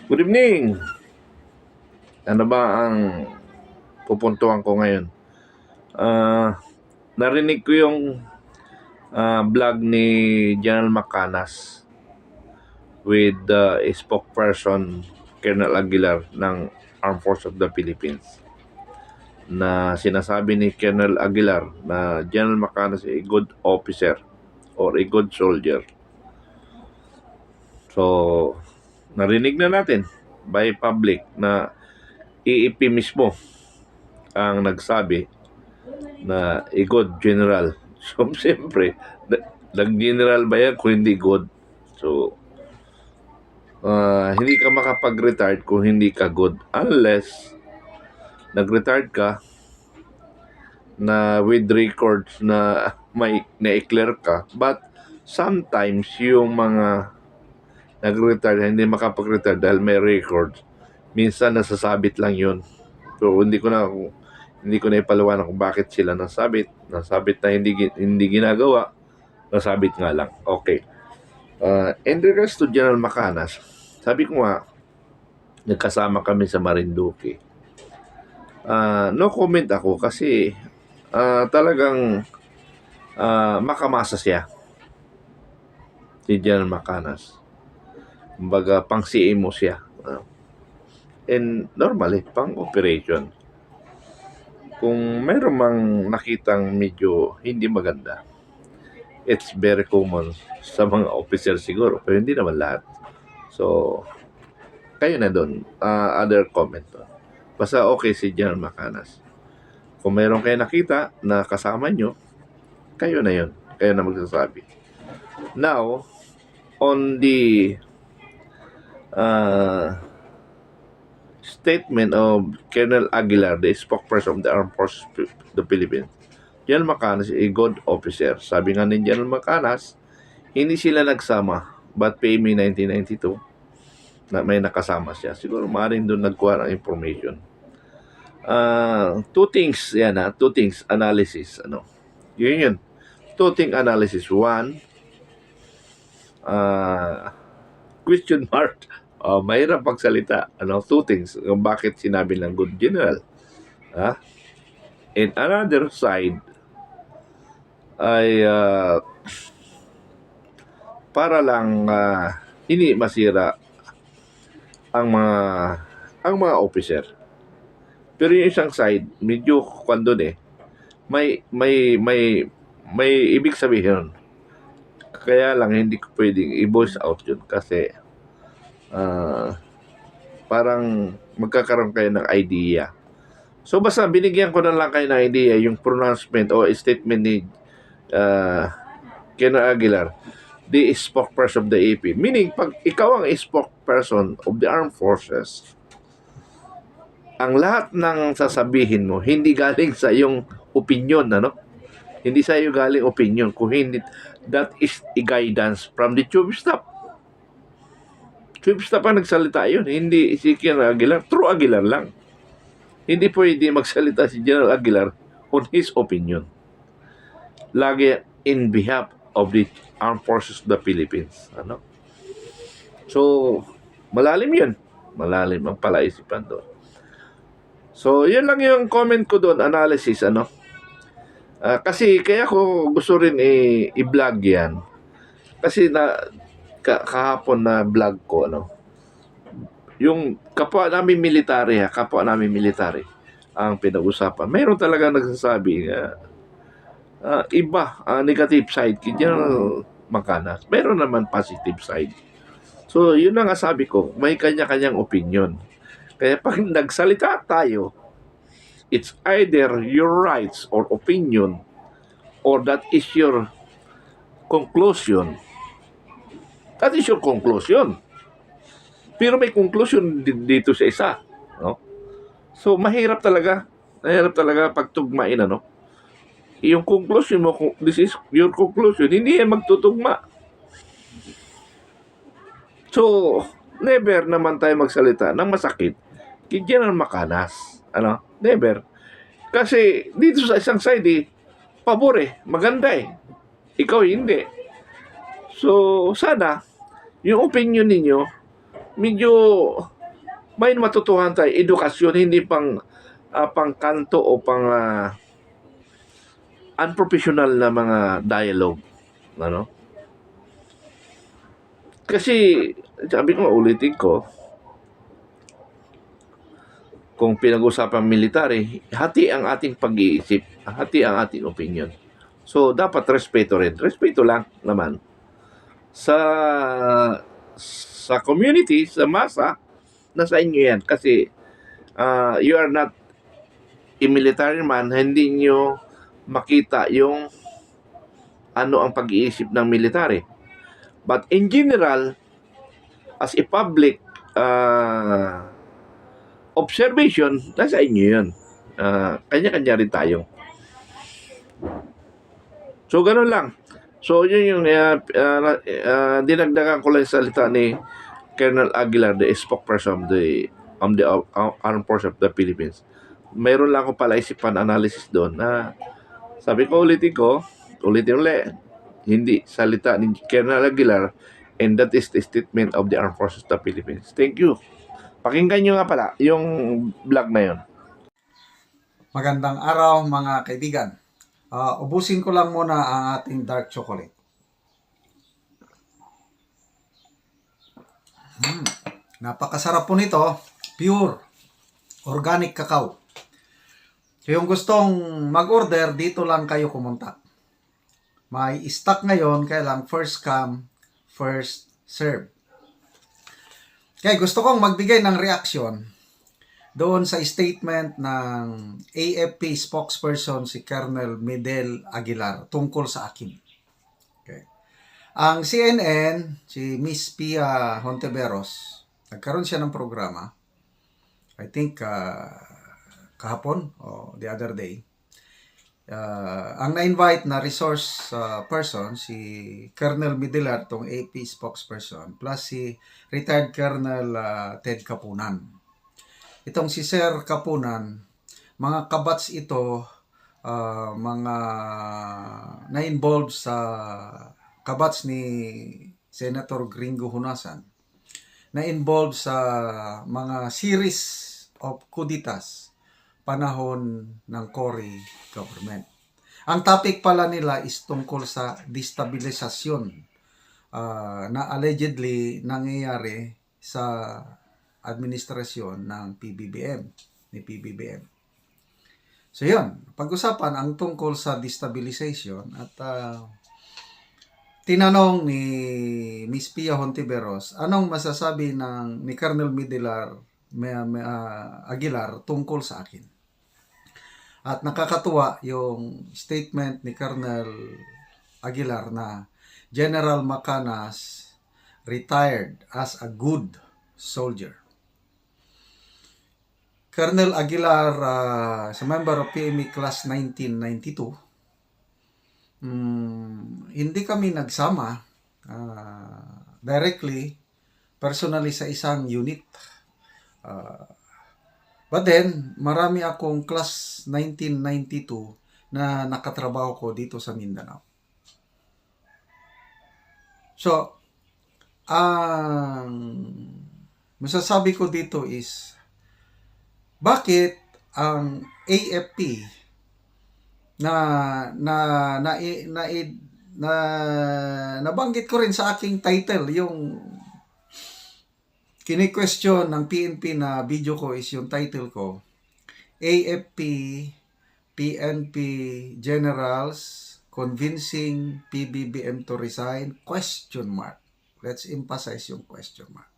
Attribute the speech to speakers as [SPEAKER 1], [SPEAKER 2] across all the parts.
[SPEAKER 1] Good evening! Ano ba ang pupuntuhan ko ngayon? Narinig ko yung vlog ni General Macanas with a spokesperson, Colonel Aguilar ng Armed Forces of the Philippines, na sinasabi ni Colonel Aguilar na General Macanas is a good officer or a good soldier. So, narinig na natin by public na EEP mismo ang nagsabi na a good general. So, siyempre, nag-general ba yan kung hindi good? So, hindi ka makapag-retired kung hindi ka good. Unless, nag-retired ka na with records na may na-clear ka. But, sometimes, yung mga nag-retire, hindi makapag-retire dahil may records, minsan nasasabit lang yun. So, hindi ko na ipaliwanag kung bakit sila nasabit na hindi ginagawa, nasabit nga lang. Okay. In regards to General Macanas, sabi ko nga, nagkasama kami sa Marinduque. No comment ako kasi talagang makamasa siya, si General Macanas. Kumbaga, pang CMO siya. And normally, pang operation. Kung mayroon mang nakitang medyo hindi maganda, it's very common sa mga officer siguro, pero hindi naman lahat. So, kayo na doon. Other comment. Basta okay si General Macanas. Kung mayroon kayo nakita na kasama nyo, kayo na yun. Kayo na magsasabi. Now, on the statement of Colonel Aguilar, the spokesperson of the Armed Forces of the Philippines, General Macanas is a good officer. Sabi nga ni General Macanas, hindi sila nagsama, but PMA 1992, na may nakasama siya. Siguro maaaring doon nagkuha ng information. Two things, analysis. Yun. Two things analysis. One, question mark. Mahirap pagsalita. Two things. Bakit sinabi ng good general? And another side ay para lang hindi masira ang mga officer. Pero yung isang side, medyo doon may ibig sabihin. Kaya lang hindi ko pwedeng i-voice out yun kasi parang magkakaroon kayo ng idea. So basta binigyan ko na lang kayo ng idea yung pronouncement o statement ni Colonel Aguilar, the spokesperson of the AP. Meaning, pag ikaw ang spokesperson of the armed forces, ang lahat ng sasabihin mo, hindi galing sa iyong opinion, Hindi sa iyo galing opinion, kung hindi, that is a guidance from the chief staff. Chief staff ang nagsalita yun, hindi si General Aguilar, true Aguilar lang. Hindi pwede magsalita si General Aguilar on his opinion. Lagi in behalf of the Armed Forces of the Philippines. So, malalim yun. Malalim ang palaisipan doon. So, yun lang yung comment ko doon, analysis, kasi kaya ko gusto rin i-vlog yan. Kasi kahapon na vlog ko, yung kapwa namin military ang pinag-usapan. Mayroon talaga nagsasabi iba, negative side kay General Macanas. Mayroon naman positive side. So, yun na nga sabi ko, may kanya-kanyang opinion. Kaya pag nagsalita tayo, it's either your rights or opinion or that is your conclusion. That is your conclusion. Pero may conclusion dito sa isa. So, mahirap talaga pagtugmain, Yung conclusion mo, this is your conclusion, hindi yan magtutugma. So, never naman tayo magsalita ng masakit kay General Macanas. Never. Kasi dito sa isang side, pabor maganda Ikaw hindi. So, sana, yung opinion ninyo, medyo may matutuhan tayo, edukasyon, hindi pangkanto o unprofessional na mga dialogue. Ano? Kasi, sabi ko, ulitin ko, kung pinag-usapan military, hati ang ating pag-iisip, hati ang ating opinion. So, dapat respeto rin. Respeto lang naman. Sa community, sa masa, nasa inyo yan. Kasi, you are not a military man, hindi nyo makita yung ano ang pag-iisip ng military. But in general, as a public observation, nasa inyo yun. Kanya-kanya rin tayo. So, ganun lang. So, yun yung dinagdagan ko lang sa salita ni Colonel Aguilar, the spokesperson of the Armed Forces of the Philippines. Mayroon lang ako pala isipan analysis doon na sabi ko, ulitin ulit, hindi salita ni Colonel Aguilar, and that is the statement of the Armed Forces of the Philippines. Thank you. Pakinggan nyo nga pala yung vlog na yun.
[SPEAKER 2] Magandang araw mga kaibigan. Ubusin ko lang muna ang ating dark chocolate. Napakasarap po nito. Pure organic cacao. So yung gustong mag-order, dito lang kayo kumontak. May stock ngayon, kaya lang first come, first serve. Kaya gusto kong magbigay ng reaksyon doon sa statement ng AFP spokesperson si Colonel Medel Aguilar tungkol sa akin. Okay. Ang CNN, si Miss Pia Hontiveros, nagkaroon siya ng programa, I think kahapon o the other day. Ang na-invite na resource person, si Colonel Midelar, tong AP spokesperson, plus si retired Colonel Ted Kapunan. Itong si Sir Kapunan, mga kabats ito, mga na-involve sa kabats ni Senator Gringo Hunasan, na-involve sa mga series of kuditas panahon ng Cory government. Ang topic pala nila is tungkol sa destabilisasyon na allegedly nangyayari sa administrasyon ng ni PBBM. So yun, pag-usapan ang tungkol sa destabilization at tinanong ni Miss Pia Hontiveros, anong masasabi ni Colonel Midelar Aguilar tungkol sa akin? At nakakatuwa yung statement ni Colonel Aguilar na General Macanas retired as a good soldier. Colonel Aguilar, sa member of PME Class 1992, hindi kami nagsama directly, personally sa isang unit. But then, marami akong Class 1992 na nakatrabaho ko dito sa Mindanao. So, ang masasabi ko dito is, bakit ang AFP nabanggit ko rin sa aking title, yung kini-question ng PNP na video ko is yung title ko, AFP PNP Generals Convincing PBBM to Resign? ? Let's emphasize yung question mark.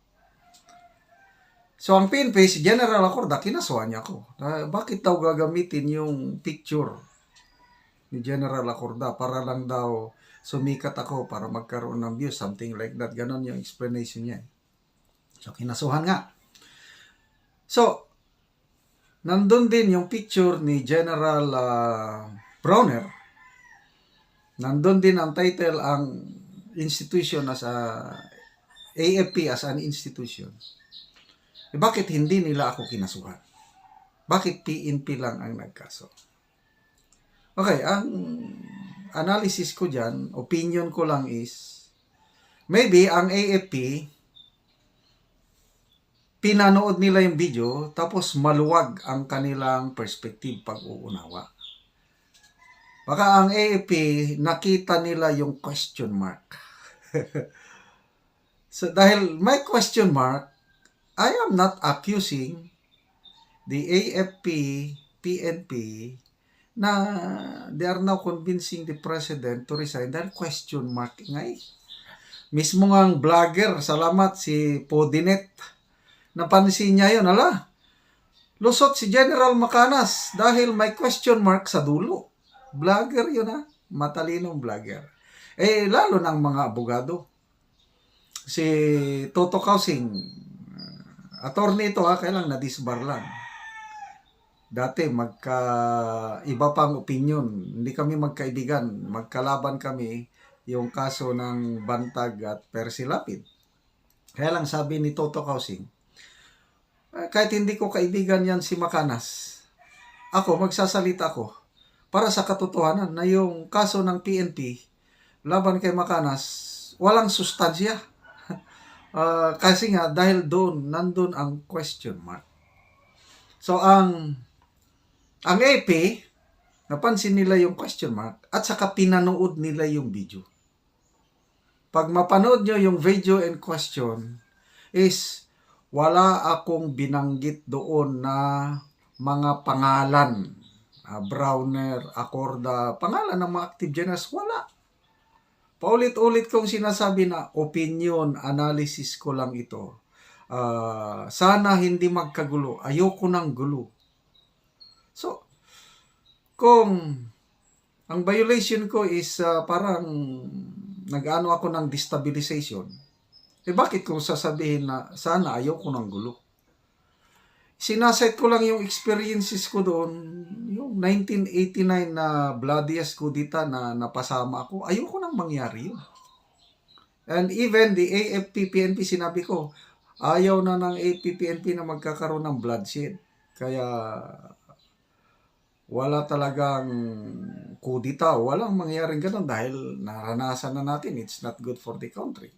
[SPEAKER 2] So, ang PNP, si General Acorda, kinasuhan niya ako. Bakit daw gagamitin yung picture ni General Acorda para lang daw sumikat ako para magkaroon ng views, something like that. Ganon yung explanation niya. So, kinasuhan nga. So, nandun din yung picture ni General Browner. Nandun din ang title, ang institution as AFP as an institution. Bakit hindi nila ako kinasuhan? Bakit PNP lang ang nagkaso? Okay, ang analysis ko dyan, opinion ko lang is, maybe ang AFP pinanood nila yung video, tapos maluwag ang kanilang perspective pag-uunawa. Baka ang AFP, nakita nila yung question mark. So dahil may question mark, I am not accusing the AFP, PNP, na they are now convincing the president to resign dahil question mark nga eh. Mismo nga ang vlogger, salamat si Podinet, napansin niya yun, ala, lusot si General Macanas dahil may question mark sa dulo. Vlogger yun ha, matalinong vlogger. Eh, lalo ng mga abogado. Si Toto Kausing, attorney ito ha, kailang na-disbar lang. Dati iba pang opinion, hindi kami magkaibigan, magkalaban kami yung kaso ng Bantag at Percy Lapid. Kaya lang sabi ni Toto Kausing, kahit hindi ko kaibigan yan si Macanas, ako magsasalita ko para sa katotohanan na yung kaso ng PNP laban kay Macanas walang sustansya. Kasi nga dahil nandun ang question mark. So ang AP, napansin nila yung question mark at saka pinanood nila yung video. Pag mapanood nyo yung video in question is wala akong binanggit doon na mga pangalan. Browner, Acorda, pangalan ng mga active generals, wala. Paulit-ulit kong sinasabi na opinion, analysis ko lang ito. Sana hindi magkagulo. Ayoko ng gulo. So, kung ang violation ko is parang nag-ano ako ng destabilization, eh bakit ko sasabihin na sana ayoko ng gulo? Sinaset ko lang yung experiences ko doon, yung 1989 na bloodiest kudita na napasama ako, ayoko nang mangyari yun. And even the AFP-PNP, sinabi ko, ayaw na ng AFP-PNP na magkakaroon ng bloodshed. Kaya wala talagang kudita, walang mangyaring ganun dahil naranasan na natin, it's not good for the country.